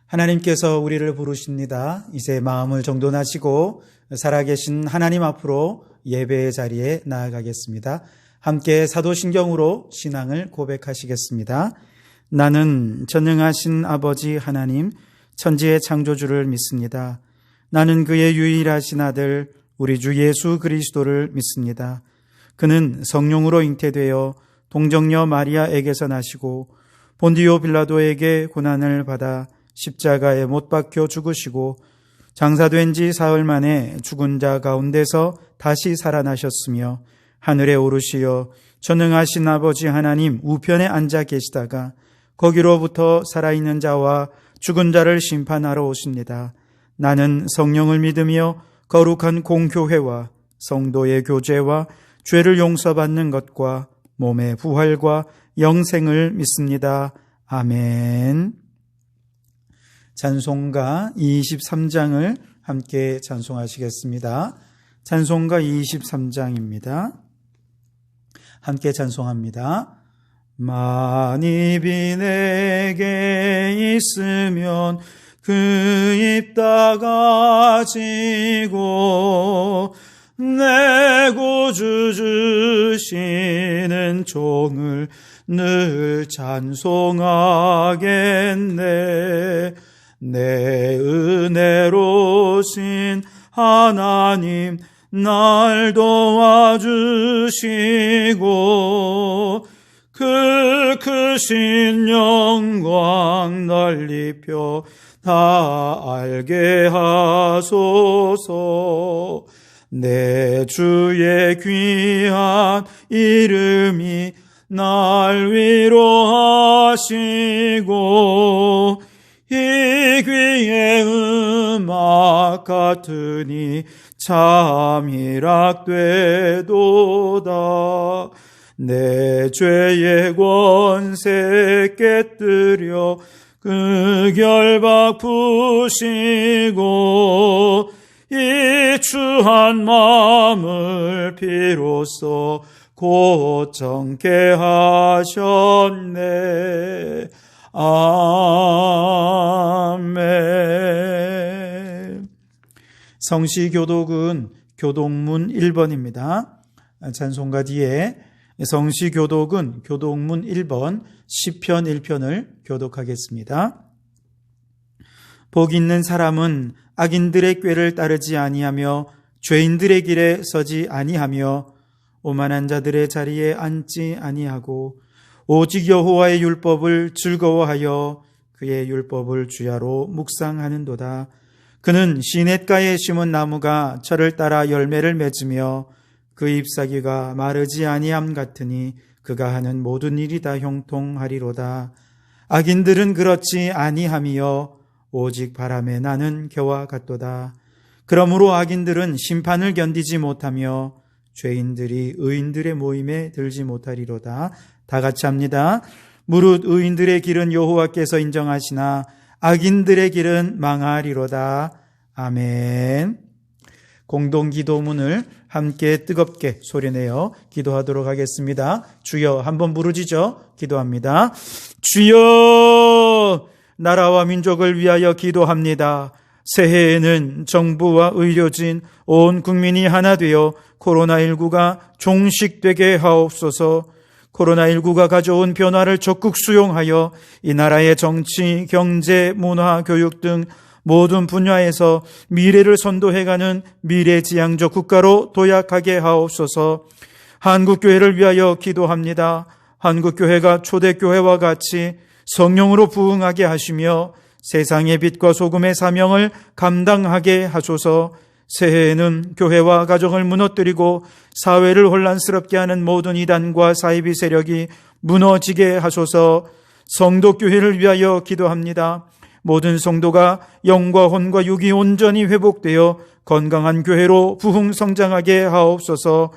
하나님께서 우리를 부르십니다. 이제 마음을 정돈하시고 살아계신 하나님 앞으로 예배의 자리에 나아가겠습니다. 함께 사도신경으로 신앙을 고백하시겠습니다. 나는 전능하신 아버지 하나님, 천지의 창조주를 믿습니다. 나는 그의 유일하신 아들 우리 주 예수 그리스도를 믿습니다. 그는 성령으로 잉태되어 동정녀 마리아에게서 나시고 본디오 빌라도에게 고난을 받아 십자가에 못 박혀 죽으시고 장사된 지 사흘 만에 죽은 자 가운데서 다시 살아나셨으며 하늘에 오르시어 전능하신 아버지 하나님 우편에 앉아 계시다가 거기로부터 살아있는 자와 죽은 자를 심판하러 오십니다. 나는 성령을 믿으며 거룩한 공교회와 성도의 교제와 죄를 용서받는 것과 몸의 부활과 영생을 믿습니다. 아멘. 찬송가 23장을 함께 찬송하시겠습니다. 찬송가 23장입니다. 함께 찬송합니다. 만입이 내게 있으면 그 입 다가지고 내 구주 주시는 종을 늘 찬송하겠네. 내 은혜로신 하나님 날 도와주시고 그 크신 영광 날 입혀 다 알게 하소서. 내 주의 귀한 이름이 날 위로하시고 이 귀의 음악 같으니 참 희락되도다. 내 죄의 권세 깨뜨려 그 결박 푸시고 이 추한 마음을 비로소 고정케 하셨네. 아멘. 성시교독은 교독문 1번입니다. 찬송가 뒤에 성시교독은 교독문 1번 시편 1편을 교독하겠습니다. 복 있는 사람은 악인들의 꾀를 따르지 아니하며 죄인들의 길에 서지 아니하며 오만한 자들의 자리에 앉지 아니하고 오직 여호와의 율법을 즐거워하여 그의 율법을 주야로 묵상하는도다. 그는 시냇가에 심은 나무가 철을 따라 열매를 맺으며 그 잎사귀가 마르지 아니함 같으니 그가 하는 모든 일이 다 형통하리로다. 악인들은 그렇지 아니하며 오직 바람에 나는 겨와 같도다. 그러므로 악인들은 심판을 견디지 못하며 죄인들이 의인들의 모임에 들지 못하리로다. 다 같이 합니다. 무릇 의인들의 길은 여호와께서 인정하시나 악인들의 길은 망하리로다. 아멘. 공동기도문을 함께 뜨겁게 소리내어 기도하도록 하겠습니다. 주여, 한번 부르짖어 기도합니다. 주여, 나라와 민족을 위하여 기도합니다. 새해에는 정부와 의료진, 온 국민이 하나 되어 코로나19가 종식되게 하옵소서. 코로나19가 가져온 변화를 적극 수용하여 이 나라의 정치, 경제, 문화, 교육 등 모든 분야에서 미래를 선도해가는 미래지향적 국가로 도약하게 하옵소서. 한국교회를 위하여 기도합니다. 한국교회가 초대교회와 같이 성령으로 부흥하게 하시며 세상의 빛과 소금의 사명을 감당하게 하소서. 새해에는 교회와 가정을 무너뜨리고 사회를 혼란스럽게 하는 모든 이단과 사이비 세력이 무너지게 하소서. 성도교회를 위하여 기도합니다. 모든 성도가 영과 혼과 육이 온전히 회복되어 건강한 교회로 부흥 성장하게 하옵소서.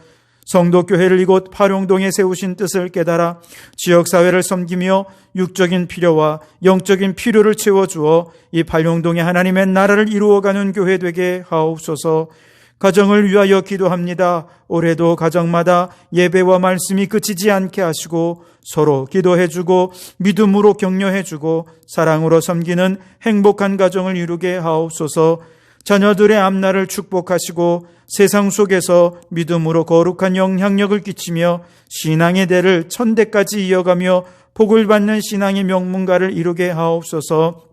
성도교회를 이곳 파룡동에 세우신 뜻을 깨달아 지역사회를 섬기며 육적인 필요와 영적인 필요를 채워주어 이 파룡동에 하나님의 나라를 이루어가는 교회 되게 하옵소서. 가정을 위하여 기도합니다. 올해도 가정마다 예배와 말씀이 그치지 않게 하시고 서로 기도해주고 믿음으로 격려해주고 사랑으로 섬기는 행복한 가정을 이루게 하옵소서. 자녀들의 앞날을 축복하시고 세상 속에서 믿음으로 거룩한 영향력을 끼치며 신앙의 대를 천대까지 이어가며 복을 받는 신앙의 명문가를 이루게 하옵소서.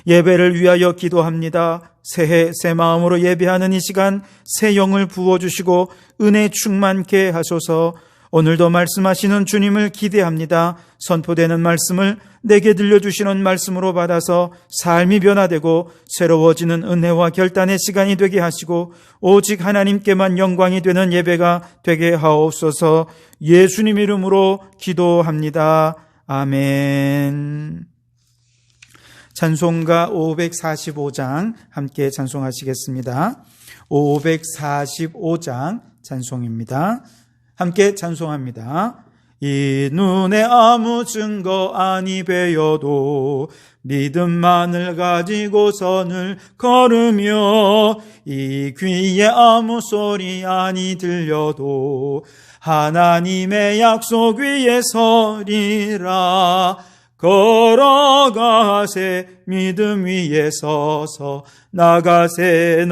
예배를 위하여 기도합니다. 새해 새 마음으로 예배하는 이 시간 새 영을 부어주시고 은혜 충만케 하소서. 오늘도 말씀하시는 주님을 기대합니다. 선포되는 말씀을 내게 들려주시는 말씀으로 받아서 삶이 변화되고 새로워지는 은혜와 결단의 시간이 되게 하시고 오직 하나님께만 영광이 되는 예배가 되게 하옵소서. 예수님 이름으로 기도합니다. 아멘. 찬송가 545장 함께 찬송하시겠습니다. 545장 찬송입니다. 함께 찬송합니다. 이 눈에 아무 증거 아니 배여도 믿음만을 가지고 선을 걸으며 이 귀에 아무 소리 아니 들려도 하나님의 약속 위에 서리라. 걸어가세 믿음 위에 서서 나가세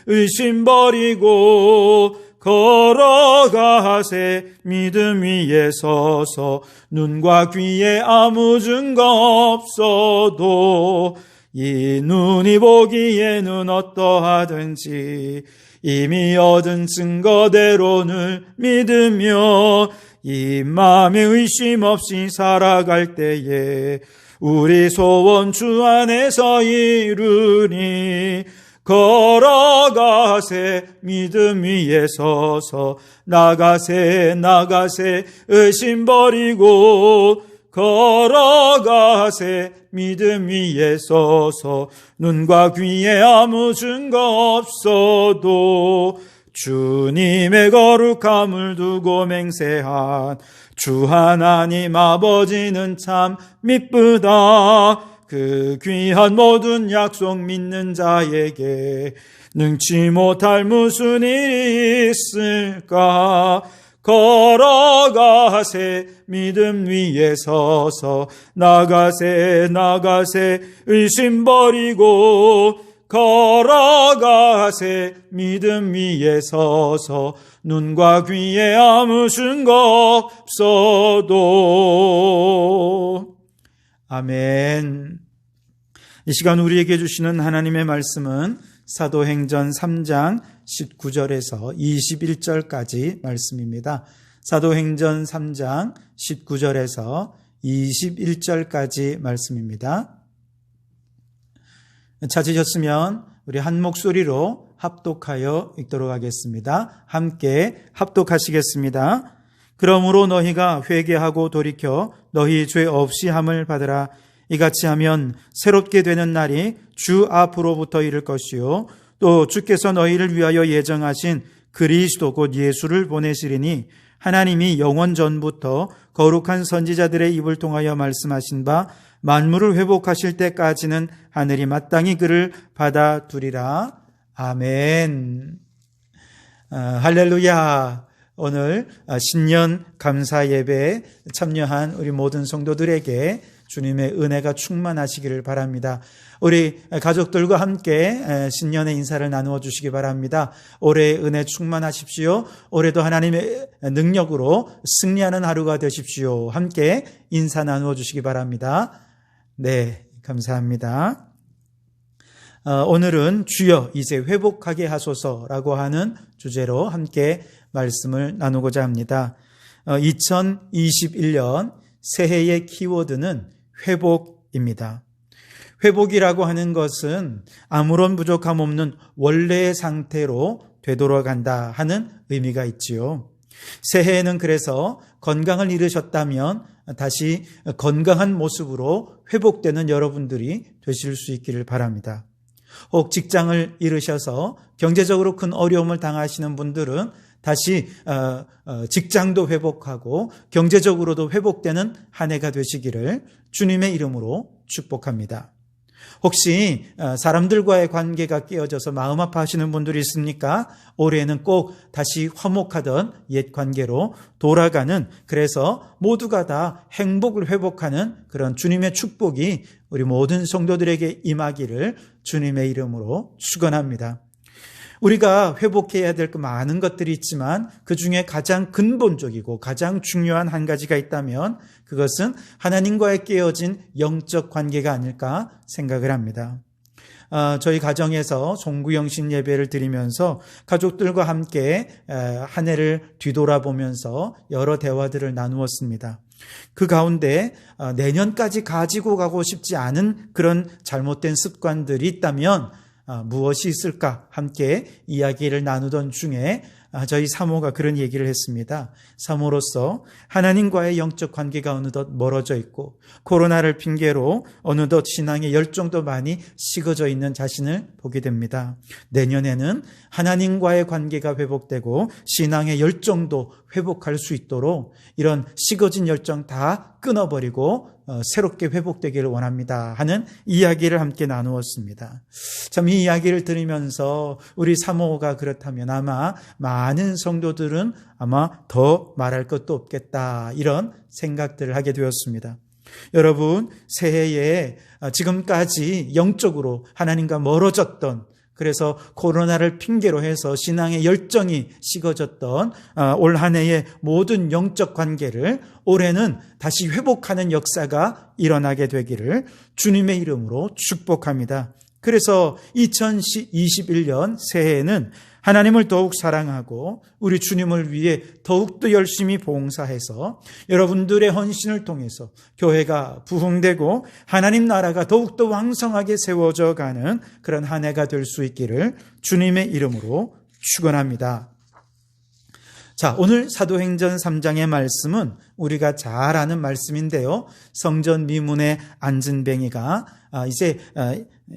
의심 버리고 걸어가세 믿음 위에 서서 눈과 귀에 아무 증거 없어도 이 눈이 보기에는 어떠하든지 이미 얻은 증거대로는 믿으며 이 마음에 의심 없이 살아갈 때에 우리 소원 주 안에서 이루니 걸어가세 믿음 위에 서서 나가세 의심 버리고 걸어가세 믿음 위에 서서 눈과 귀에 아무 증거 없어도 주님의 거룩함을 두고 맹세한 주 하나님 아버지는 참 미쁘다. 그 귀한 모든 약속 믿는 자에게 능치 못할 무슨 일이 있을까. 걸어가세 믿음 위에 서서 나가세 의심 버리고 걸어가세 믿음 위에 서서 눈과 귀에 아무 증거 없어도. 아멘. 이 시간 우리에게 주시는 하나님의 말씀은 사도행전 3장 19절에서 21절까지 말씀입니다. 사도행전 3장 19절에서 21절까지 말씀입니다. 찾으셨으면 우리 한 목소리로 합독하여 읽도록 하겠습니다. 함께 합독하시겠습니다. 그러므로 너희가 회개하고 돌이켜 너희 죄 없이 함을 받으라. 이같이 하면 새롭게 되는 날이 주 앞으로부터 이를 것이요 또 주께서 너희를 위하여 예정하신 그리스도 곧 예수를 보내시리니 하나님이 영원 전부터 거룩한 선지자들의 입을 통하여 말씀하신 바 만물을 회복하실 때까지는 하늘이 마땅히 그를 받아두리라. 아멘. 할렐루야. 오늘 신년 감사 예배에 참여한 우리 모든 성도들에게 주님의 은혜가 충만하시기를 바랍니다. 우리 가족들과 함께 신년의 인사를 나누어 주시기 바랍니다. 올해의 은혜 충만하십시오. 올해도 하나님의 능력으로 승리하는 하루가 되십시오. 함께 인사 나누어 주시기 바랍니다. 네, 감사합니다. 오늘은 주여 이제 회복하게 하소서라고 하는 주제로 함께 말씀을 나누고자 합니다. 2021년 새해의 키워드는 회복입니다. 회복이라고 하는 것은 아무런 부족함 없는 원래의 상태로 되돌아간다 하는 의미가 있지요. 새해에는 그래서 건강을 잃으셨다면 다시 건강한 모습으로 회복되는 여러분들이 되실 수 있기를 바랍니다. 혹 직장을 잃으셔서 경제적으로 큰 어려움을 당하시는 분들은 다시 직장도 회복하고 경제적으로도 회복되는 한 해가 되시기를 주님의 이름으로 축복합니다. 혹시 사람들과의 관계가 깨어져서 마음 아파하시는 분들이 있습니까? 올해는 꼭 다시 화목하던 옛 관계로 돌아가는, 그래서 모두가 다 행복을 회복하는 그런 주님의 축복이 우리 모든 성도들에게 임하기를 주님의 이름으로 축원합니다. 우리가 회복해야 될 그 많은 것들이 있지만 그 중에 가장 근본적이고 가장 중요한 한 가지가 있다면 그것은 하나님과의 깨어진 영적 관계가 아닐까 생각을 합니다. 저희 가정에서 송구영신 예배를 드리면서 가족들과 함께 한 해를 뒤돌아보면서 여러 대화들을 나누었습니다. 그 가운데 내년까지 가지고 가고 싶지 않은 그런 잘못된 습관들이 있다면 무엇이 있을까 함께 이야기를 나누던 중에 저희 사모가 그런 얘기를 했습니다. 사모로서 하나님과의 영적 관계가 어느덧 멀어져 있고 코로나를 핑계로 어느덧 신앙의 열정도 많이 식어져 있는 자신을 보게 됩니다. 내년에는 하나님과의 관계가 회복되고 신앙의 열정도 회복할 수 있도록 이런 식어진 열정 다 끊어버리고 새롭게 회복되기를 원합니다 하는 이야기를 함께 나누었습니다. 참 이 이야기를 들으면서 우리 사모가 그렇다면 아마 많은 성도들은 아마 더 말할 것도 없겠다 이런 생각들을 하게 되었습니다. 여러분, 새해에 지금까지 영적으로 하나님과 멀어졌던, 그래서 코로나를 핑계로 해서 신앙의 열정이 식어졌던 올 한 해의 모든 영적 관계를 올해는 다시 회복하는 역사가 일어나게 되기를 주님의 이름으로 축복합니다. 그래서 2021년 새해에는 하나님을 더욱 사랑하고 우리 주님을 위해 더욱더 열심히 봉사해서 여러분들의 헌신을 통해서 교회가 부흥되고 하나님 나라가 더욱더 왕성하게 세워져 가는 그런 한 해가 될 수 있기를 주님의 이름으로 축원합니다. 자, 오늘 사도행전 3장의 말씀은 우리가 잘 아는 말씀인데요. 성전 미문에 앉은 뱅이가 이제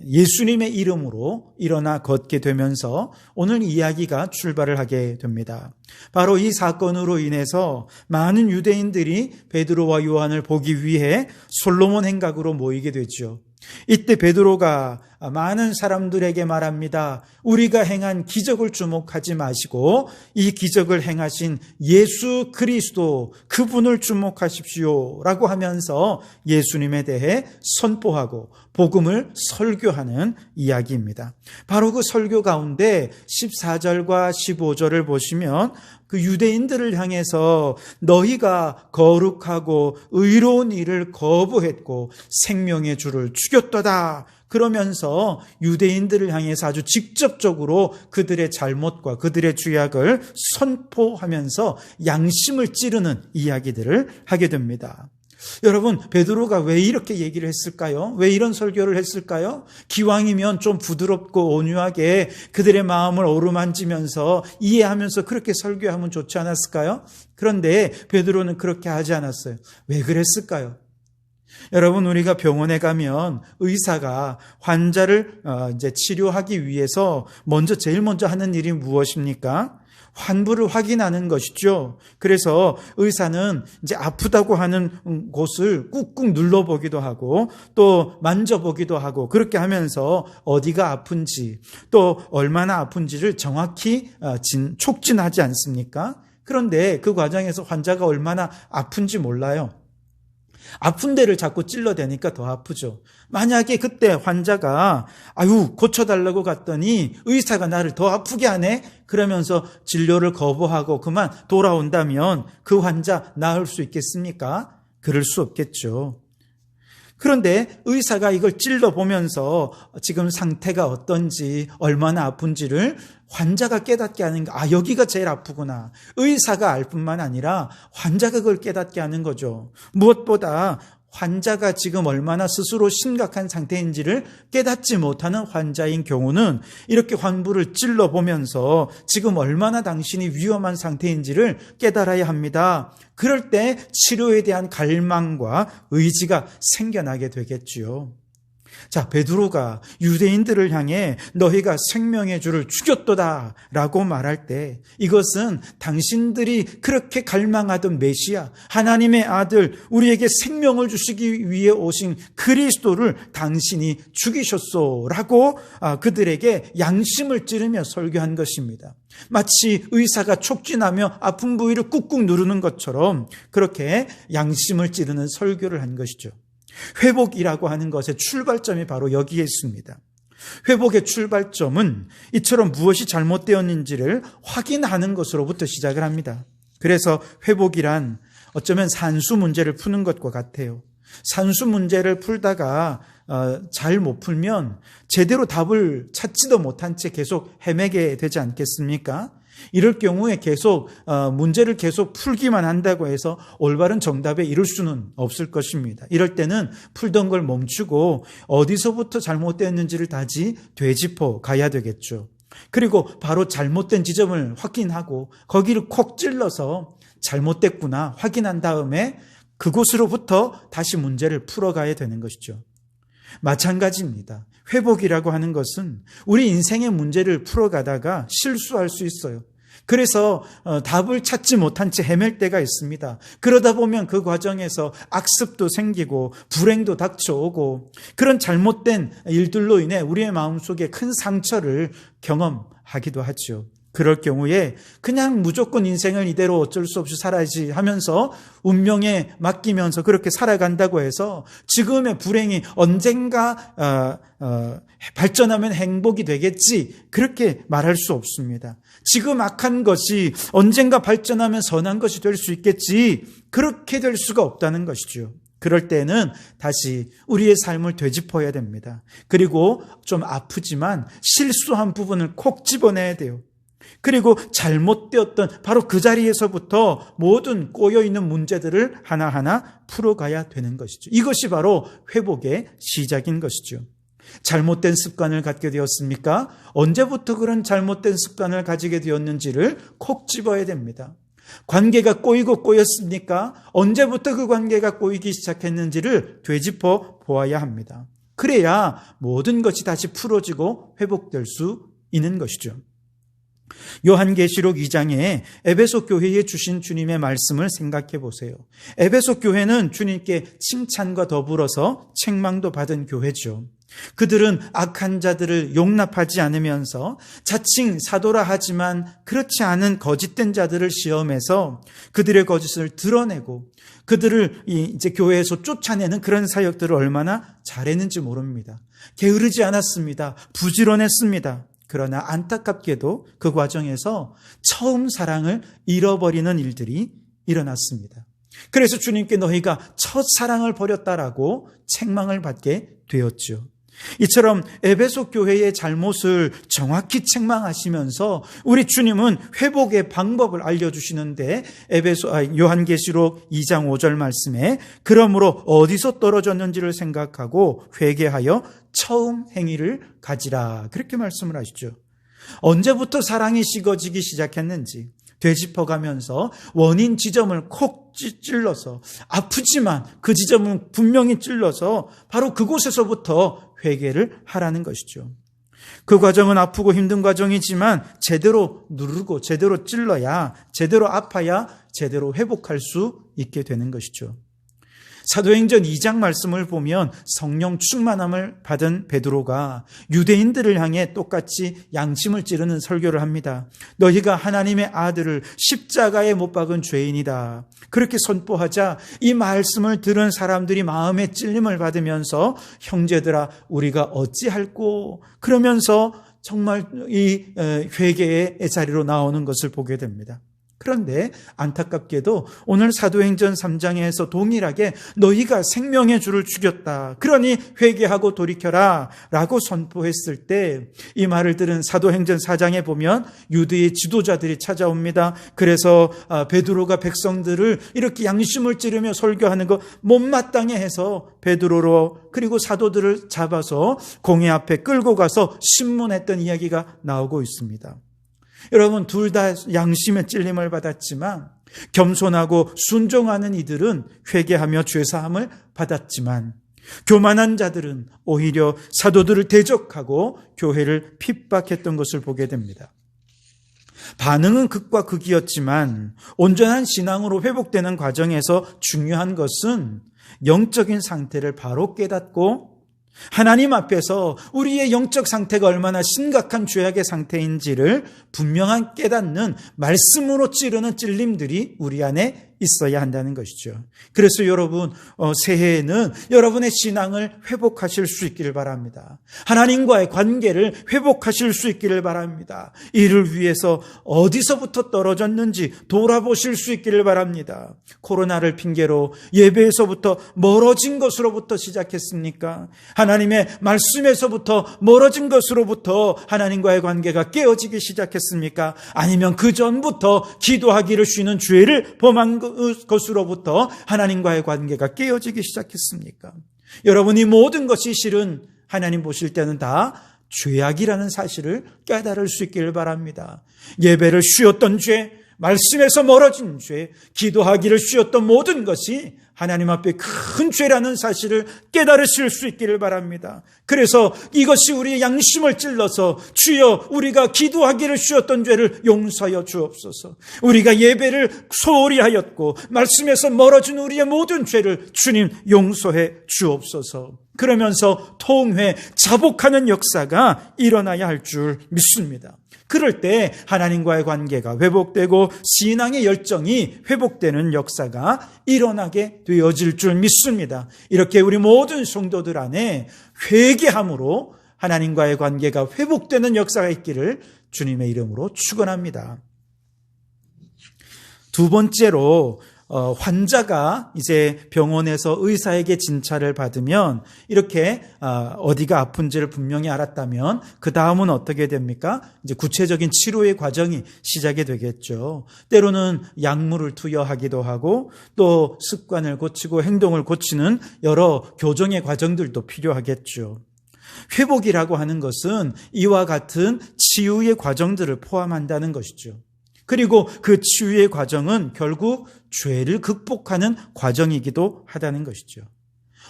예수님의 이름으로 일어나 걷게 되면서 오늘 이야기가 출발을 하게 됩니다. 바로 이 사건으로 인해서 많은 유대인들이 베드로와 요한을 보기 위해 솔로몬 행각으로 모이게 되죠. 이때 베드로가 많은 사람들에게 말합니다. 우리가 행한 기적을 주목하지 마시고 이 기적을 행하신 예수 그리스도 그분을 주목하십시오 라고 하면서 예수님에 대해 선포하고 복음을 설교하는 이야기입니다. 바로 그 설교 가운데 14절과 15절을 보시면 그 유대인들을 향해서 너희가 거룩하고 의로운 일을 거부했고 생명의 주를 죽였도다 그러면서 유대인들을 향해서 아주 직접적으로 그들의 잘못과 그들의 죄악을 선포하면서 양심을 찌르는 이야기들을 하게 됩니다. 여러분, 베드로가 왜 이렇게 얘기를 했을까요? 왜 이런 설교를 했을까요? 기왕이면 좀 부드럽고 온유하게 그들의 마음을 어루만지면서 이해하면서 그렇게 설교하면 좋지 않았을까요? 그런데 베드로는 그렇게 하지 않았어요. 왜 그랬을까요? 여러분, 우리가 병원에 가면 의사가 환자를 이제 치료하기 위해서 제일 먼저 하는 일이 무엇입니까? 환부를 확인하는 것이죠. 그래서 의사는 이제 아프다고 하는 곳을 꾹꾹 눌러보기도 하고 또 만져보기도 하고 그렇게 하면서 어디가 아픈지 또 얼마나 아픈지를 정확히 촉진하지 않습니까? 그런데 그 과정에서 환자가 얼마나 아픈지 몰라요. 아픈 데를 자꾸 찔러대니까 더 아프죠. 만약에 그때 환자가 고쳐달라고 갔더니 의사가 나를 더 아프게 하네? 그러면서 진료를 거부하고 그만 돌아온다면 그 환자 나을 수 있겠습니까? 그럴 수 없겠죠. 그런데 의사가 이걸 찔러보면서 지금 상태가 어떤지 얼마나 아픈지를 환자가 깨닫게 하는 거. 여기가 제일 아프구나. 의사가 알 뿐만 아니라 환자가 그걸 깨닫게 하는 거죠. 무엇보다 환자가 지금 얼마나 스스로 심각한 상태인지를 깨닫지 못하는 환자인 경우는 이렇게 환부를 찔러보면서 지금 얼마나 당신이 위험한 상태인지를 깨달아야 합니다. 그럴 때 치료에 대한 갈망과 의지가 생겨나게 되겠지요. 자, 베드로가 유대인들을 향해 너희가 생명의 주를 죽였도다 라고 말할 때 이것은 당신들이 그렇게 갈망하던 메시아, 하나님의 아들, 우리에게 생명을 주시기 위해 오신 그리스도를 당신이 죽이셨소 라고 그들에게 양심을 찌르며 설교한 것입니다. 마치 의사가 촉진하며 아픈 부위를 꾹꾹 누르는 것처럼 그렇게 양심을 찌르는 설교를 한 것이죠. 회복이라고 하는 것의 출발점이 바로 여기에 있습니다. 회복의 출발점은 이처럼 무엇이 잘못되었는지를 확인하는 것으로부터 시작을 합니다. 그래서 회복이란 어쩌면 산수 문제를 푸는 것과 같아요. 산수 문제를 풀다가 잘 못 풀면 제대로 답을 찾지도 못한 채 계속 헤매게 되지 않겠습니까? 이럴 경우에 계속 문제를 계속 풀기만 한다고 해서 올바른 정답에 이를 수는 없을 것입니다. 이럴 때는 풀던 걸 멈추고 어디서부터 잘못됐는지를 다시 되짚어 가야 되겠죠. 그리고 바로 잘못된 지점을 확인하고 거기를 콕 찔러서 잘못됐구나 확인한 다음에 그곳으로부터 다시 문제를 풀어가야 되는 것이죠. 마찬가지입니다. 회복이라고 하는 것은 우리 인생의 문제를 풀어가다가 실수할 수 있어요. 그래서 답을 찾지 못한 채 헤맬 때가 있습니다. 그러다 보면 그 과정에서 악습도 생기고 불행도 닥쳐오고 그런 잘못된 일들로 인해 우리의 마음속에 큰 상처를 경험하기도 하죠. 그럴 경우에 그냥 무조건 인생을 이대로 어쩔 수 없이 살아야지 하면서 운명에 맡기면서 그렇게 살아간다고 해서 지금의 불행이 언젠가 발전하면 행복이 되겠지 그렇게 말할 수 없습니다. 지금 악한 것이 언젠가 발전하면 선한 것이 될 수 있겠지 그렇게 될 수가 없다는 것이죠. 그럴 때는 다시 우리의 삶을 되짚어야 됩니다. 그리고 좀 아프지만 실수한 부분을 콕 집어내야 돼요. 그리고 잘못되었던 바로 그 자리에서부터 모든 꼬여있는 문제들을 하나하나 풀어가야 되는 것이죠. 이것이 바로 회복의 시작인 것이죠. 잘못된 습관을 갖게 되었습니까? 언제부터 그런 잘못된 습관을 가지게 되었는지를 콕 집어야 됩니다. 관계가 꼬이고 꼬였습니까? 언제부터 그 관계가 꼬이기 시작했는지를 되짚어 보아야 합니다. 그래야 모든 것이 다시 풀어지고 회복될 수 있는 것이죠. 요한계시록 2장에 에베소 교회에 주신 주님의 말씀을 생각해 보세요. 에베소 교회는 주님께 칭찬과 더불어서 책망도 받은 교회죠. 그들은 악한 자들을 용납하지 않으면서 자칭 사도라 하지만 그렇지 않은 거짓된 자들을 시험해서 그들의 거짓을 드러내고 그들을 이제 교회에서 쫓아내는 그런 사역들을 얼마나 잘했는지 모릅니다. 게으르지 않았습니다. 부지런했습니다. 그러나 안타깝게도 그 과정에서 처음 사랑을 잃어버리는 일들이 일어났습니다. 그래서 주님께 너희가 첫 사랑을 버렸다라고 책망을 받게 되었죠. 이처럼 에베소 교회의 잘못을 정확히 책망하시면서 우리 주님은 회복의 방법을 알려주시는데 요한계시록 2장 5절 말씀에 그러므로 어디서 떨어졌는지를 생각하고 회개하여 처음 행위를 가지라 그렇게 말씀을 하시죠. 언제부터 사랑이 식어지기 시작했는지 되짚어가면서 원인 지점을 콕 찔러서 아프지만 그 지점은 분명히 찔러서 바로 그곳에서부터 회개를 하라는 것이죠. 그 과정은 아프고 힘든 과정이지만 제대로 누르고 제대로 찔러야 제대로 아파야 제대로 회복할 수 있게 되는 것이죠. 사도행전 2장 말씀을 보면 성령 충만함을 받은 베드로가 유대인들을 향해 똑같이 양심을 찌르는 설교를 합니다. 너희가 하나님의 아들을 십자가에 못 박은 죄인이다. 그렇게 선포하자 이 말씀을 들은 사람들이 마음에 찔림을 받으면서 형제들아 우리가 어찌할꼬 그러면서 정말 이 회개의 자리로 나오는 것을 보게 됩니다. 그런데 안타깝게도 오늘 사도행전 3장에서 동일하게 너희가 생명의 주를 죽였다. 그러니 회개하고 돌이켜라 라고 선포했을 때 이 말을 들은 사도행전 4장에 보면 유대의 지도자들이 찾아옵니다. 그래서 베드로가 백성들을 이렇게 양심을 찌르며 설교하는 거 못마땅해 해서 베드로로 그리고 사도들을 잡아서 공회 앞에 끌고 가서 신문했던 이야기가 나오고 있습니다. 여러분 둘 다 양심의 찔림을 받았지만 겸손하고 순종하는 이들은 회개하며 죄사함을 받았지만 교만한 자들은 오히려 사도들을 대적하고 교회를 핍박했던 것을 보게 됩니다. 반응은 극과 극이었지만 온전한 신앙으로 회복되는 과정에서 중요한 것은 영적인 상태를 바로 깨닫고 하나님 앞에서 우리의 영적 상태가 얼마나 심각한 죄악의 상태인지를 분명한 깨닫는 말씀으로 찌르는 찔림들이 우리 안에 있어야 한다는 것이죠. 그래서 여러분, 새해에는 여러분의 신앙을 회복하실 수 있기를 바랍니다. 하나님과의 관계를 회복하실 수 있기를 바랍니다. 이를 위해서 어디서부터 떨어졌는지 돌아보실 수 있기를 바랍니다. 코로나를 핑계로 예배에서부터 멀어진 것으로부터 시작했습니까? 하나님의 말씀에서부터 멀어진 것으로부터 하나님과의 관계가 깨어지기 시작했습니까? 아니면 그 전부터 기도하기를 쉬는 죄를 범한 것으로부터 하나님과의 관계가 깨어지기 시작했습니까? 여러분, 이 모든 것이 실은 하나님 보실 때는 다 죄악이라는 사실을 깨달을 수 있기를 바랍니다. 예배를 쉬었던 죄, 말씀에서 멀어진 죄, 기도하기를 쉬었던 모든 것이 하나님 앞에 큰 죄라는 사실을 깨달으실 수 있기를 바랍니다. 그래서 이것이 우리의 양심을 찔러서 주여 우리가 기도하기를 쉬었던 죄를 용서하여 주옵소서. 우리가 예배를 소홀히 하였고 말씀에서 멀어진 우리의 모든 죄를 주님 용서해 주옵소서. 그러면서 통회, 자복하는 역사가 일어나야 할 줄 믿습니다. 그럴 때 하나님과의 관계가 회복되고 신앙의 열정이 회복되는 역사가 일어나게 되어질 줄 믿습니다. 이렇게 우리 모든 성도들 안에 회개함으로 하나님과의 관계가 회복되는 역사가 있기를 주님의 이름으로 축원합니다. 두 번째로 환자가 이제 병원에서 의사에게 진찰을 받으면 이렇게 어디가 아픈지를 분명히 알았다면 그 다음은 어떻게 됩니까? 이제 구체적인 치료의 과정이 시작이 되겠죠. 때로는 약물을 투여하기도 하고 또 습관을 고치고 행동을 고치는 여러 교정의 과정들도 필요하겠죠. 회복이라고 하는 것은 이와 같은 치유의 과정들을 포함한다는 것이죠. 그리고 그 치유의 과정은 결국 죄를 극복하는 과정이기도 하다는 것이죠.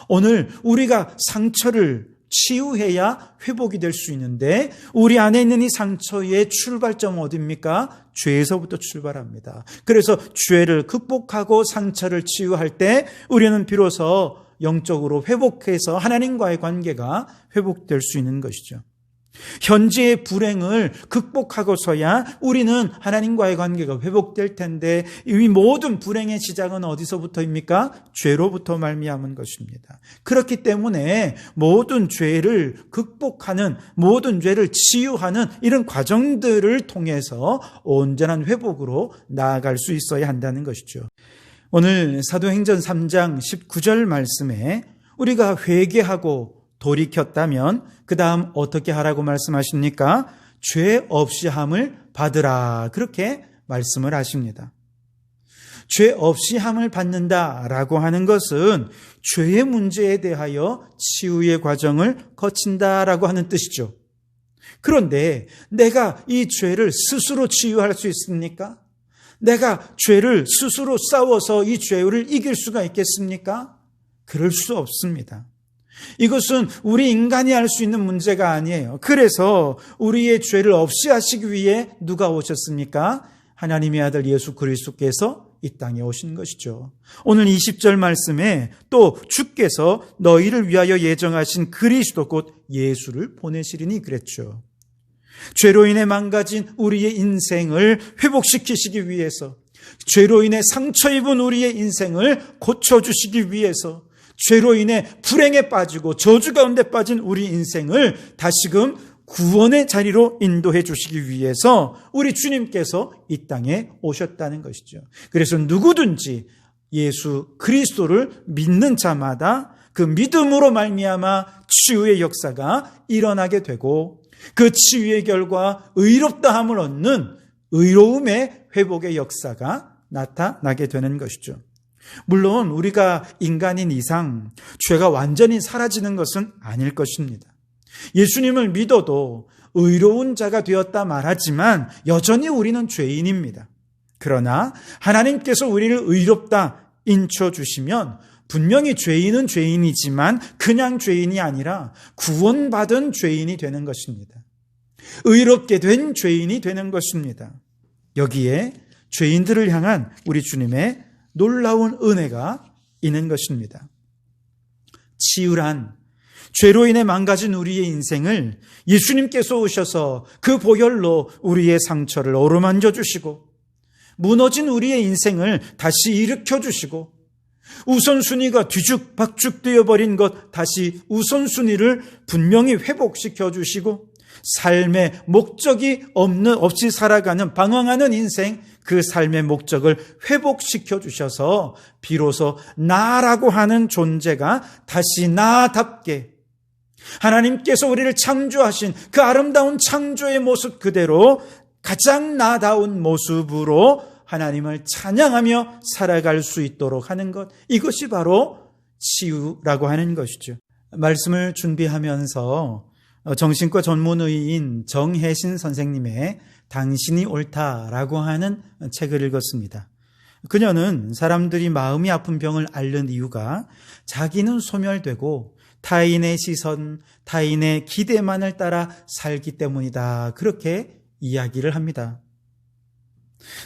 오늘 우리가 상처를 치유해야 회복이 될 수 있는데 우리 안에 있는 이 상처의 출발점은 어디입니까? 죄에서부터 출발합니다. 그래서 죄를 극복하고 상처를 치유할 때 우리는 비로소 영적으로 회복해서 하나님과의 관계가 회복될 수 있는 것이죠. 현재의 불행을 극복하고서야 우리는 하나님과의 관계가 회복될 텐데 이 모든 불행의 시작은 어디서부터입니까? 죄로부터 말미암은 것입니다. 그렇기 때문에 모든 죄를 극복하는, 모든 죄를 치유하는 이런 과정들을 통해서 온전한 회복으로 나아갈 수 있어야 한다는 것이죠. 오늘 사도행전 3장 19절 말씀에 우리가 회개하고 돌이켰다면 그 다음 어떻게 하라고 말씀하십니까? 죄 없이 함을 받으라, 그렇게 말씀을 하십니다. 죄 없이 함을 받는다라고 하는 것은 죄의 문제에 대하여 치유의 과정을 거친다라고 하는 뜻이죠. 그런데 내가 이 죄를 스스로 치유할 수 있습니까? 내가 죄를 스스로 싸워서 이 죄를 이길 수가 있겠습니까? 그럴 수 없습니다. 이것은 우리 인간이 할 수 있는 문제가 아니에요. 그래서 우리의 죄를 없이 하시기 위해 누가 오셨습니까? 하나님의 아들 예수 그리스도께서 이 땅에 오신 것이죠. 오늘 20절 말씀에 또 주께서 너희를 위하여 예정하신 그리스도 곧 예수를 보내시리니 그랬죠. 죄로 인해 망가진 우리의 인생을 회복시키시기 위해서, 죄로 인해 상처 입은 우리의 인생을 고쳐주시기 위해서, 죄로 인해 불행에 빠지고 저주 가운데 빠진 우리 인생을 다시금 구원의 자리로 인도해 주시기 위해서 우리 주님께서 이 땅에 오셨다는 것이죠. 그래서 누구든지 예수 그리스도를 믿는 자마다 그 믿음으로 말미암아 치유의 역사가 일어나게 되고 그 치유의 결과 의롭다함을 얻는 의로움의 회복의 역사가 나타나게 되는 것이죠. 물론 우리가 인간인 이상 죄가 완전히 사라지는 것은 아닐 것입니다. 예수님을 믿어도 의로운 자가 되었다 말하지만 여전히 우리는 죄인입니다. 그러나 하나님께서 우리를 의롭다 인쳐주시면 분명히 죄인은 죄인이지만 그냥 죄인이 아니라 구원받은 죄인이 되는 것입니다. 의롭게 된 죄인이 되는 것입니다. 여기에 죄인들을 향한 우리 주님의 놀라운 은혜가 있는 것입니다. 치유란 죄로 인해 망가진 우리의 인생을 예수님께서 오셔서 그 보혈로 우리의 상처를 어루만져 주시고, 무너진 우리의 인생을 다시 일으켜 주시고, 우선순위가 뒤죽박죽 되어버린 것 다시 우선순위를 분명히 회복시켜 주시고, 삶의 목적이 없이 살아가는 방황하는 인생, 그 삶의 목적을 회복시켜 주셔서 비로소 나라고 하는 존재가 다시 나답게, 하나님께서 우리를 창조하신 그 아름다운 창조의 모습 그대로 가장 나다운 모습으로 하나님을 찬양하며 살아갈 수 있도록 하는 것, 이것이 바로 치유라고 하는 것이죠. 말씀을 준비하면서 정신과 전문의인 정혜신 선생님의 당신이 옳다라고 하는 책을 읽었습니다. 그녀는 사람들이 마음이 아픈 병을 앓는 이유가 자기는 소멸되고 타인의 시선, 타인의 기대만을 따라 살기 때문이다, 그렇게 이야기를 합니다.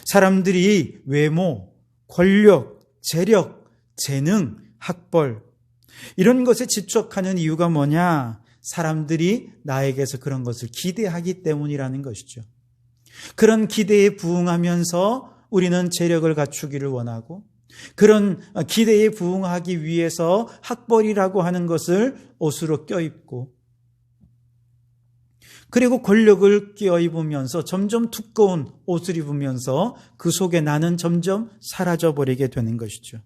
사람들이 외모, 권력, 재력, 재능, 학벌, 이런 것에 집착하는 이유가 뭐냐? 사람들이 나에게서 그런 것을 기대하기 때문이라는 것이죠. 그런 기대에 부응하면서 우리는 재력을 갖추기를 원하고, 그런 기대에 부응하기 위해서 학벌이라고 하는 것을 옷으로 껴입고, 그리고 권력을 껴입으면서 점점 두꺼운 옷을 입으면서 그 속에 나는 점점 사라져버리게 되는 것이죠.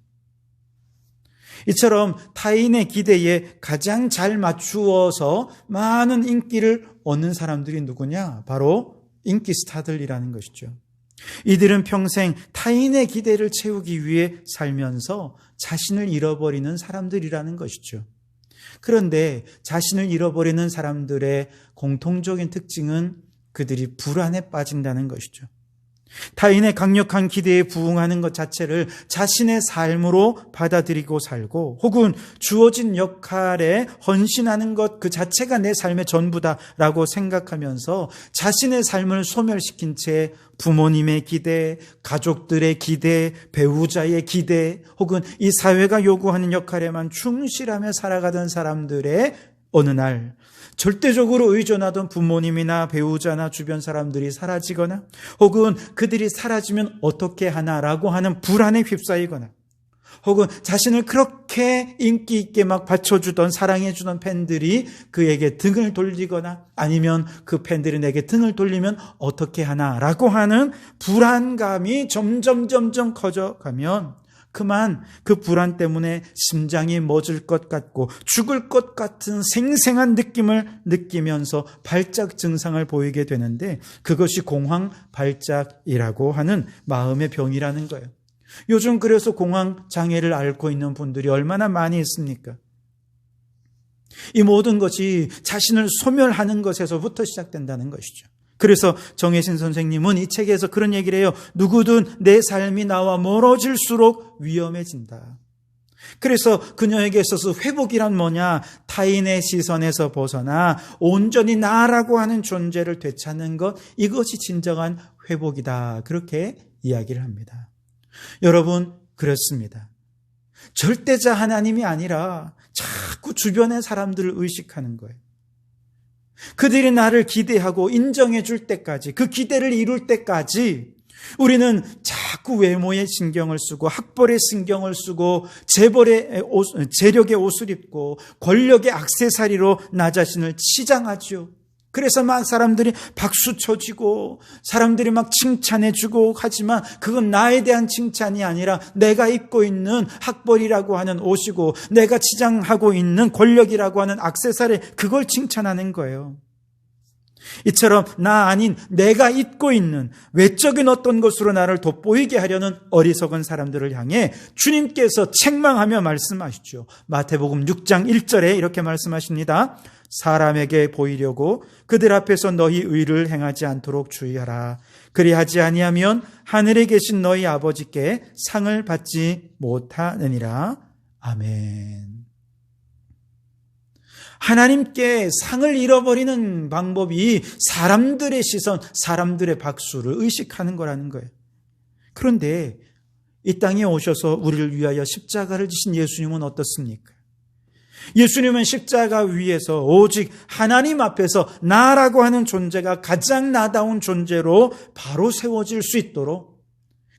이처럼 타인의 기대에 가장 잘 맞추어서 많은 인기를 얻는 사람들이 누구냐? 바로 인기 스타들이라는 것이죠. 이들은 평생 타인의 기대를 채우기 위해 살면서 자신을 잃어버리는 사람들이라는 것이죠. 그런데 자신을 잃어버리는 사람들의 공통적인 특징은 그들이 불안에 빠진다는 것이죠. 타인의 강력한 기대에 부응하는 것 자체를 자신의 삶으로 받아들이고 살고, 혹은 주어진 역할에 헌신하는 것 그 자체가 내 삶의 전부다라고 생각하면서 자신의 삶을 소멸시킨 채 부모님의 기대, 가족들의 기대, 배우자의 기대, 혹은 이 사회가 요구하는 역할에만 충실하며 살아가던 사람들의 어느 날 절대적으로 의존하던 부모님이나 배우자나 주변 사람들이 사라지거나, 혹은 그들이 사라지면 어떻게 하나라고 하는 불안에 휩싸이거나, 혹은 자신을 그렇게 인기 있게 막 받쳐주던, 사랑해주던 팬들이 그에게 등을 돌리거나, 아니면 그 팬들이 내게 등을 돌리면 어떻게 하나라고 하는 불안감이 점점 커져가면 그만 그 불안 때문에 심장이 멎을 것 같고 죽을 것 같은 생생한 느낌을 느끼면서 발작 증상을 보이게 되는데, 그것이 공황 발작이라고 하는 마음의 병이라는 거예요. 요즘 그래서 공황 장애를 앓고 있는 분들이 얼마나 많이 있습니까? 이 모든 것이 자신을 소멸하는 것에서부터 시작된다는 것이죠. 그래서 정혜신 선생님은 이 책에서 그런 얘기를 해요. 누구든 내 삶이 나와 멀어질수록 위험해진다. 그래서 그녀에게 있어서 회복이란 뭐냐? 타인의 시선에서 벗어나 온전히 나라고 하는 존재를 되찾는 것, 이것이 진정한 회복이다, 그렇게 이야기를 합니다. 여러분, 그렇습니다. 절대자 하나님이 아니라 자꾸 주변의 사람들을 의식하는 거예요. 그들이 나를 기대하고 인정해 줄 때까지, 그 기대를 이룰 때까지 우리는 자꾸 외모에 신경을 쓰고, 학벌에 신경을 쓰고, 재력의 옷을 입고, 권력의 액세서리로 나 자신을 치장하죠. 그래서 막 사람들이 박수 쳐주고, 사람들이 막 칭찬해주고 하지만 그건 나에 대한 칭찬이 아니라 내가 입고 있는 학벌이라고 하는 옷이고, 내가 치장하고 있는 권력이라고 하는 액세서리, 그걸 칭찬하는 거예요. 이처럼 나 아닌 내가 입고 있는 외적인 어떤 것으로 나를 돋보이게 하려는 어리석은 사람들을 향해 주님께서 책망하며 말씀하시죠. 마태복음 6장 1절에 이렇게 말씀하십니다. 사람에게 보이려고 그들 앞에서 너희 의를 행하지 않도록 주의하라. 그리하지 아니하면 하늘에 계신 너희 아버지께 상을 받지 못하느니라. 아멘. 하나님께 상을 잃어버리는 방법이 사람들의 시선, 사람들의 박수를 의식하는 거라는 거예요. 그런데 이 땅에 오셔서 우리를 위하여 십자가를 지신 예수님은 어떻습니까? 예수님은 십자가 위에서 오직 하나님 앞에서 나라고 하는 존재가 가장 나다운 존재로 바로 세워질 수 있도록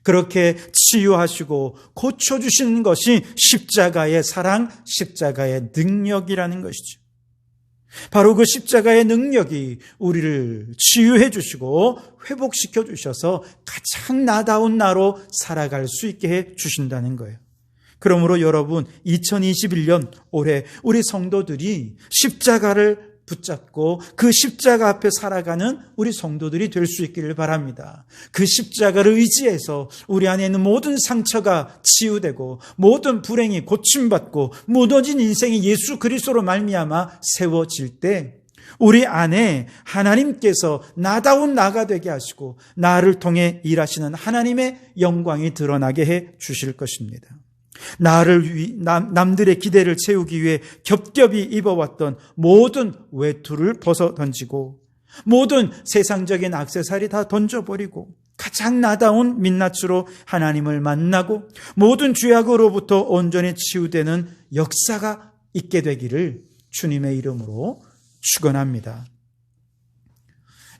그렇게 치유하시고 고쳐주시는 것이 십자가의 사랑, 십자가의 능력이라는 것이죠. 바로 그 십자가의 능력이 우리를 치유해 주시고 회복시켜 주셔서 가장 나다운 나로 살아갈 수 있게 해 주신다는 거예요. 그러므로 여러분, 2021년 올해 우리 성도들이 십자가를 붙잡고 그 십자가 앞에 살아가는 우리 성도들이 될 수 있기를 바랍니다. 그 십자가를 의지해서 우리 안에 있는 모든 상처가 치유되고 모든 불행이 고침받고 무너진 인생이 예수 그리스도로 말미암아 세워질 때 우리 안에 하나님께서 나다운 나가 되게 하시고 나를 통해 일하시는 하나님의 영광이 드러나게 해 주실 것입니다. 남들의 기대를 채우기 위해 겹겹이 입어왔던 모든 외투를 벗어 던지고 모든 세상적인 액세서리 다 던져버리고 가장 나다운 민낯으로 하나님을 만나고 모든 죄악으로부터 온전히 치유되는 역사가 있게 되기를 주님의 이름으로 축원합니다.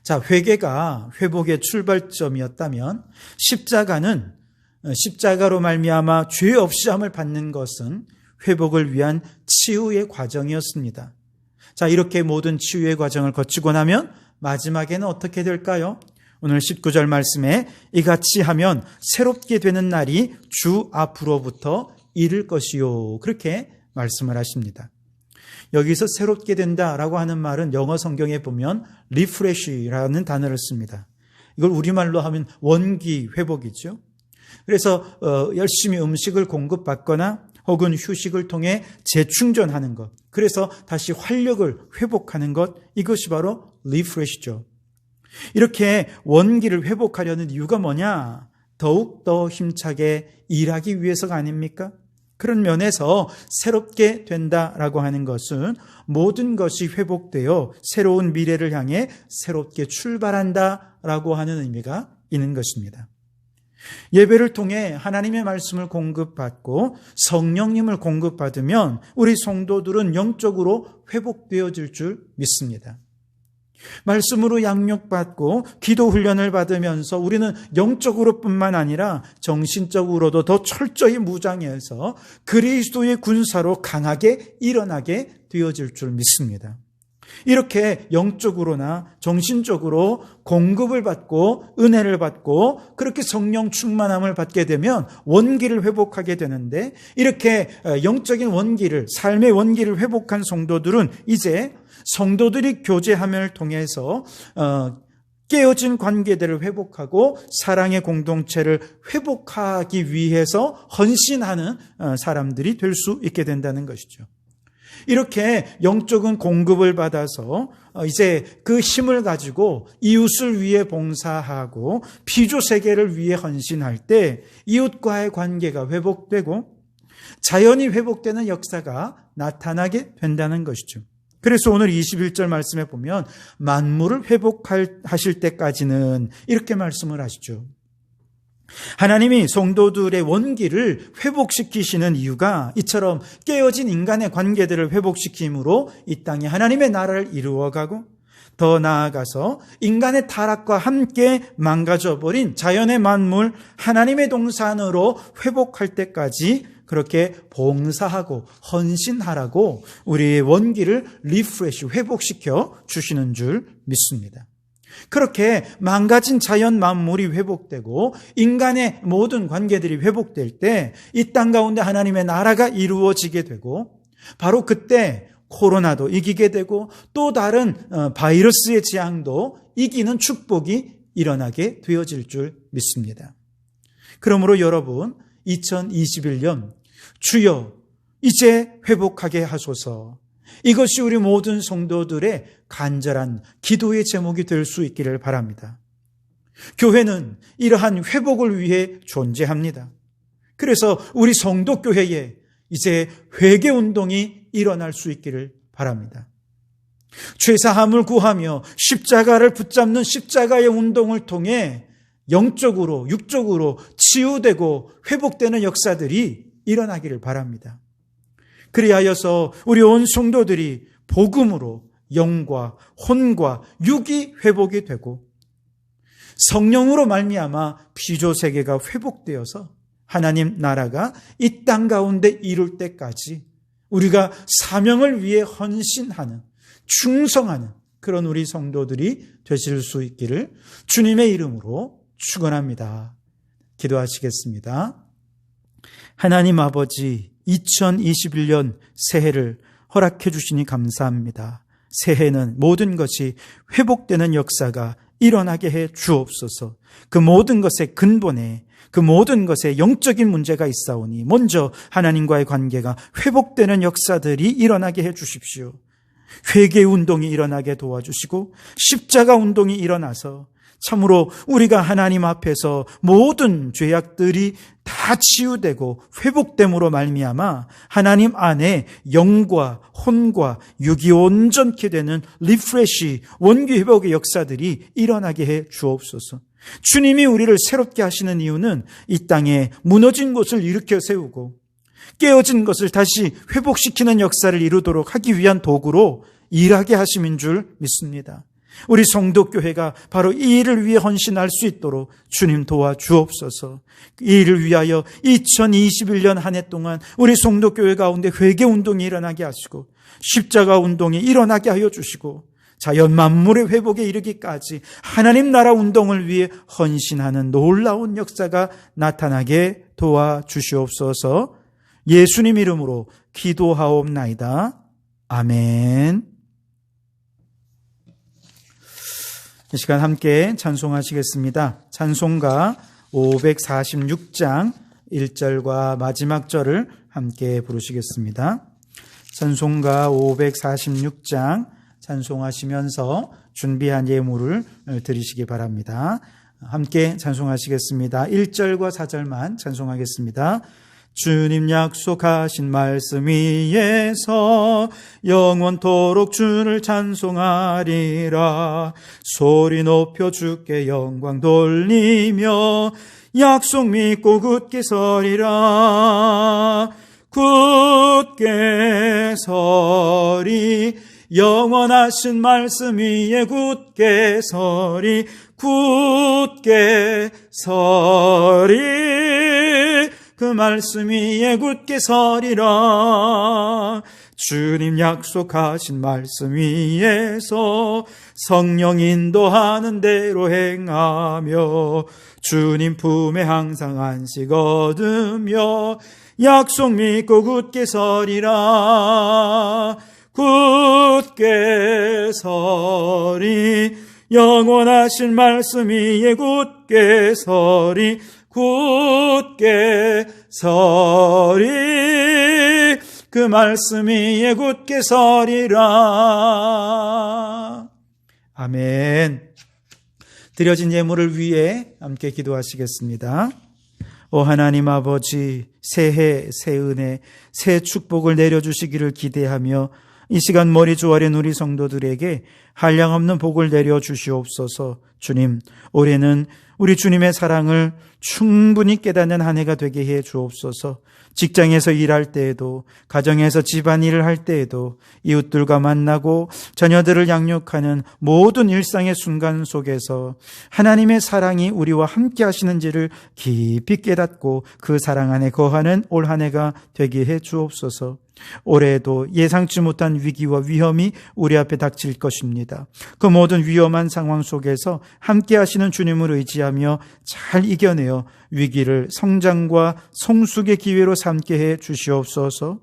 자, 회개가 회복의 출발점이었다면 십자가로 말미암아 죄 없이 함을 받는 것은 회복을 위한 치유의 과정이었습니다. 자, 이렇게 모든 치유의 과정을 거치고 나면 마지막에는 어떻게 될까요? 오늘 19절 말씀에 이같이 하면 새롭게 되는 날이 주 앞으로부터 이를 것이요, 그렇게 말씀을 하십니다. 여기서 새롭게 된다라고 하는 말은 영어 성경에 보면 refresh라는 단어를 씁니다. 이걸 우리말로 하면 원기 회복이죠. 그래서 열심히 음식을 공급받거나 혹은 휴식을 통해 재충전하는 것, 그래서 다시 활력을 회복하는 것, 이것이 바로 리프레시죠. 이렇게 원기를 회복하려는 이유가 뭐냐? 더욱더 힘차게 일하기 위해서가 아닙니까? 그런 면에서 새롭게 된다라고 하는 것은 모든 것이 회복되어 새로운 미래를 향해 새롭게 출발한다라고 하는 의미가 있는 것입니다. 예배를 통해 하나님의 말씀을 공급받고 성령님을 공급받으면 우리 성도들은 영적으로 회복되어질 줄 믿습니다. 말씀으로 양육받고 기도 훈련을 받으면서 우리는 영적으로 뿐만 아니라 정신적으로도 더 철저히 무장해서 그리스도의 군사로 강하게 일어나게 되어질 줄 믿습니다. 이렇게 영적으로나 정신적으로 공급을 받고 은혜를 받고 그렇게 성령 충만함을 받게 되면 원기를 회복하게 되는데, 이렇게 영적인 원기를, 삶의 원기를 회복한 성도들은 이제 성도들이 교제함을 통해서 깨어진 관계들을 회복하고 사랑의 공동체를 회복하기 위해서 헌신하는 사람들이 될 수 있게 된다는 것이죠. 이렇게 영적인 공급을 받아서 이제 그 힘을 가지고 이웃을 위해 봉사하고 피조 세계를 위해 헌신할 때 이웃과의 관계가 회복되고 자연이 회복되는 역사가 나타나게 된다는 것이죠. 그래서 오늘 21절 말씀에 보면 만물을 회복하실 때까지는 이렇게 말씀을 하시죠. 하나님이 성도들의 원기를 회복시키시는 이유가 이처럼 깨어진 인간의 관계들을 회복시킴으로 이 땅에 하나님의 나라를 이루어가고 더 나아가서 인간의 타락과 함께 망가져버린 자연의 만물 하나님의 동산으로 회복할 때까지 그렇게 봉사하고 헌신하라고 우리의 원기를 리프레시, 회복시켜 주시는 줄 믿습니다. 그렇게 망가진 자연 만물이 회복되고 인간의 모든 관계들이 회복될 때 이 땅 가운데 하나님의 나라가 이루어지게 되고, 바로 그때 코로나도 이기게 되고 또 다른 바이러스의 재앙도 이기는 축복이 일어나게 되어질 줄 믿습니다. 그러므로 여러분, 2021년 주여 이제 회복하게 하소서, 이것이 우리 모든 성도들의 간절한 기도의 제목이 될 수 있기를 바랍니다. 교회는 이러한 회복을 위해 존재합니다. 그래서 우리 성도교회에 이제 회개 운동이 일어날 수 있기를 바랍니다. 죄사함을 구하며 십자가를 붙잡는 십자가의 운동을 통해 영적으로, 육적으로 치유되고 회복되는 역사들이 일어나기를 바랍니다. 그리하여서 우리 온 성도들이 복음으로 영과 혼과 육이 회복이 되고 성령으로 말미암아 피조 세계가 회복되어서 하나님 나라가 이 땅 가운데 이룰 때까지 우리가 사명을 위해 헌신하는, 충성하는 그런 우리 성도들이 되실 수 있기를 주님의 이름으로 축원합니다. 기도하시겠습니다. 하나님 아버지, 2021년 새해를 허락해 주시니 감사합니다. 새해는 모든 것이 회복되는 역사가 일어나게 해 주옵소서. 그 모든 것의 근본에, 그 모든 것에 영적인 문제가 있사오니 먼저 하나님과의 관계가 회복되는 역사들이 일어나게 해 주십시오. 회개 운동이 일어나게 도와주시고 십자가 운동이 일어나서 참으로 우리가 하나님 앞에서 모든 죄악들이 다 치유되고 회복됨으로 말미암아 하나님 안에 영과 혼과 육이 온전케 되는 리프레시, 원기 회복의 역사들이 일어나게 해 주옵소서. 주님이 우리를 새롭게 하시는 이유는 이 땅에 무너진 곳을 일으켜 세우고 깨어진 것을 다시 회복시키는 역사를 이루도록 하기 위한 도구로 일하게 하심인 줄 믿습니다. 우리 성도교회가 바로 이 일을 위해 헌신할 수 있도록 주님 도와주옵소서. 이 일을 위하여 2021년 한 해 동안 우리 성도교회 가운데 회개 운동이 일어나게 하시고 십자가 운동이 일어나게 하여 주시고 자연 만물의 회복에 이르기까지 하나님 나라 운동을 위해 헌신하는 놀라운 역사가 나타나게 도와주시옵소서. 예수님 이름으로 기도하옵나이다. 아멘. 이 시간 함께 찬송하시겠습니다. 찬송가 546장 1절과 마지막 절을 함께 부르시겠습니다. 찬송가 546장 찬송하시면서 준비한 예물을 드리시기 바랍니다. 함께 찬송하시겠습니다. 1절과 4절만 찬송하겠습니다. 주님 약속하신 말씀 위에서 영원토록 주를 찬송하리라. 소리 높여 주께 영광 돌리며 약속 믿고 굳게 서리라. 굳게 서리. 영원하신 말씀 위에 굳게 서리. 굳게 서리. 그 말씀 위에 굳게 서리라. 주님 약속하신 말씀 위에서 성령 인도하는 대로 행하며 주님 품에 항상 안식 얻으며 약속 믿고 굳게 서리라. 굳게 서리. 영원하신 말씀 위에 굳게 서리. 굳게 서리. 그 말씀 위에 굳게 서리라. 아멘. 드려진 예물을 위해 함께 기도하시겠습니다. 오 하나님 아버지, 새해, 새 은혜, 새 축복을 내려주시기를 기대하며 이 시간 머리 조아린 우리 성도들에게 한량없는 복을 내려주시옵소서. 주님, 올해는 우리 주님의 사랑을 충분히 깨닫는 한 해가 되게 해 주옵소서. 직장에서 일할 때에도, 가정에서 집안일을 할 때에도, 이웃들과 만나고 자녀들을 양육하는 모든 일상의 순간 속에서 하나님의 사랑이 우리와 함께 하시는지를 깊이 깨닫고 그 사랑 안에 거하는 올 한 해가 되게 해 주옵소서. 올해에도 예상치 못한 위기와 위험이 우리 앞에 닥칠 것입니다. 그 모든 위험한 상황 속에서 함께 하시는 주님을 의지하며 잘 이겨내어 위기를 성장과 성숙의 기회로 삼게 해 주시옵소서.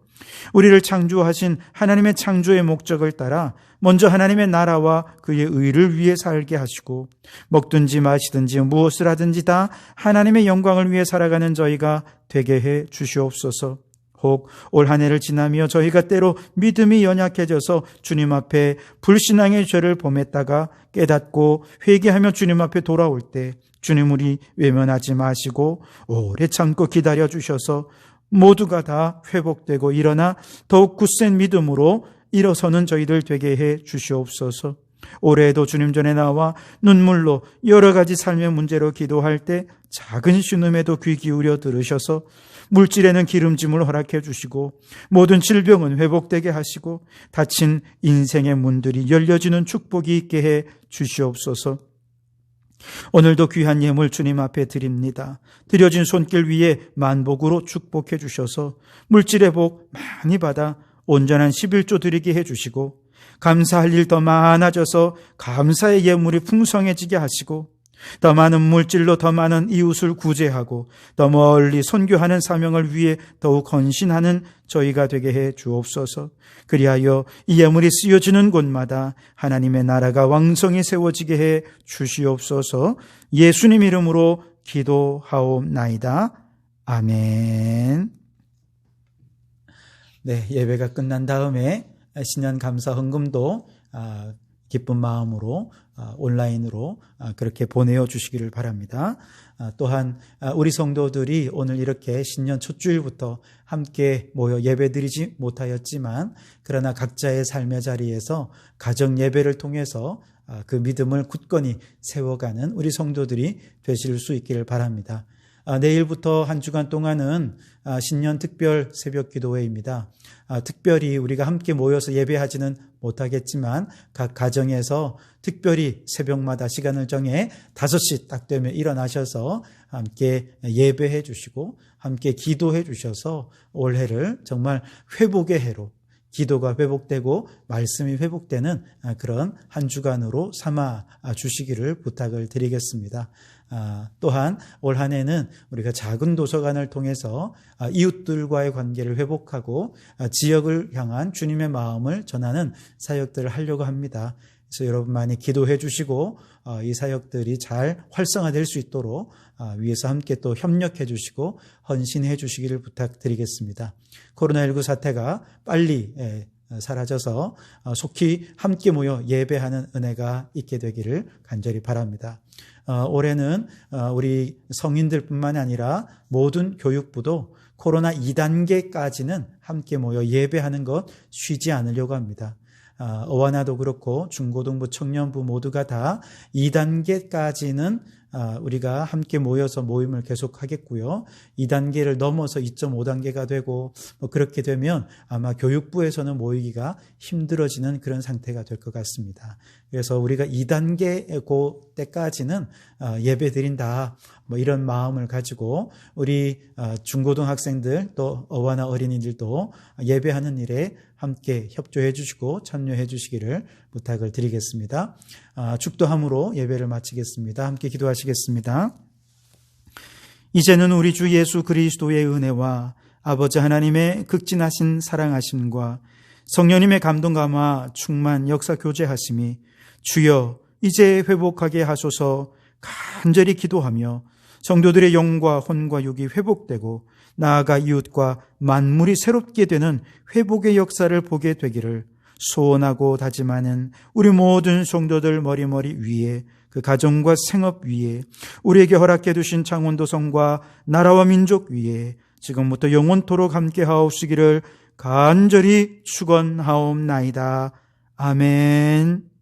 우리를 창조하신 하나님의 창조의 목적을 따라 먼저 하나님의 나라와 그의 의를 위해 살게 하시고 먹든지 마시든지 무엇을 하든지 다 하나님의 영광을 위해 살아가는 저희가 되게 해 주시옵소서. 혹 올 한 해를 지나며 저희가 때로 믿음이 연약해져서 주님 앞에 불신앙의 죄를 범했다가 깨닫고 회개하며 주님 앞에 돌아올 때 주님 우리 외면하지 마시고 오래 참고 기다려 주셔서 모두가 다 회복되고 일어나 더욱 굳센 믿음으로 일어서는 저희들 되게 해 주시옵소서. 올해에도 주님 전에 나와 눈물로 여러 가지 삶의 문제로 기도할 때 작은 신음에도 귀 기울여 들으셔서 물질에는 기름짐을 허락해 주시고 모든 질병은 회복되게 하시고 닫힌 인생의 문들이 열려지는 축복이 있게 해 주시옵소서. 오늘도 귀한 예물 주님 앞에 드립니다. 드려진 손길 위에 만복으로 축복해 주셔서 물질의 복 많이 받아 온전한 11조 드리게 해주시고 감사할 일 더 많아져서 감사의 예물이 풍성해지게 하시고 더 많은 물질로 더 많은 이웃을 구제하고 더 멀리 선교하는 사명을 위해 더욱 헌신하는 저희가 되게 해 주옵소서. 그리하여 이 예물이 쓰여지는 곳마다 하나님의 나라가 왕성히 세워지게 해 주시옵소서. 예수님 이름으로 기도하옵나이다. 아멘. 네, 예배가 끝난 다음에 신년 감사 헌금도 기쁜 마음으로 온라인으로 그렇게 보내어 주시기를 바랍니다. 또한 우리 성도들이 오늘 이렇게 신년 첫 주일부터 함께 모여 예배드리지 못하였지만 그러나 각자의 삶의 자리에서 가정 예배를 통해서 그 믿음을 굳건히 세워가는 우리 성도들이 되실 수 있기를 바랍니다. 내일부터 한 주간 동안은 신년 특별 새벽 기도회입니다. 특별히 우리가 함께 모여서 예배하지는 못하겠지만 각 가정에서 특별히 새벽마다 시간을 정해 5시 딱 되면 일어나셔서 함께 예배해 주시고 함께 기도해 주셔서 올해를 정말 회복의 해로 기도가 회복되고 말씀이 회복되는 그런 한 주간으로 삼아 주시기를 부탁을 드리겠습니다. 또한 올 한 해는 우리가 작은 도서관을 통해서 이웃들과의 관계를 회복하고 지역을 향한 주님의 마음을 전하는 사역들을 하려고 합니다. 그래서 여러분 많이 기도해 주시고 이 사역들이 잘 활성화될 수 있도록 위에서 함께 또 협력해 주시고 헌신해 주시기를 부탁드리겠습니다. 코로나19 사태가 빨리 사라져서 속히 함께 모여 예배하는 은혜가 있게 되기를 간절히 바랍니다. 올해는 우리 성인들뿐만 아니라 모든 교육부도 코로나 2단계까지는 함께 모여 예배하는 것 쉬지 않으려고 합니다. 어와나도 그렇고 중고등부, 청년부 모두가 다 2단계까지는 우리가 함께 모여서 모임을 계속하겠고요. 2단계를 넘어서 2.5단계가 되고 그렇게 되면 아마 교육부에서는 모이기가 힘들어지는 그런 상태가 될 것 같습니다. 그래서 우리가 2단계 때까지는 예배 드린다 이런 마음을 가지고 우리 중고등학생들 또 어와나 어린이들도 예배하는 일에 함께 협조해 주시고 참여해 주시기를 부탁을 드리겠습니다. 축도함으로 예배를 마치겠습니다. 함께 기도하시겠습니다. 이제는 우리 주 예수 그리스도의 은혜와 아버지 하나님의 극진하신 사랑하심과 성령님의 감동 감화 충만 역사 교제하심이 주여 이제 회복하게 하소서 간절히 기도하며 성도들의 영과 혼과 육이 회복되고 나아가 이웃과 만물이 새롭게 되는 회복의 역사를 보게 되기를 소원하고 다짐하는 우리 모든 성도들 머리머리 위에 그 가정과 생업 위에 우리에게 허락해 두신 창원도성과 나라와 민족 위에 지금부터 영원토록 함께 하옵시기를 간절히 축원하옵나이다. 아멘.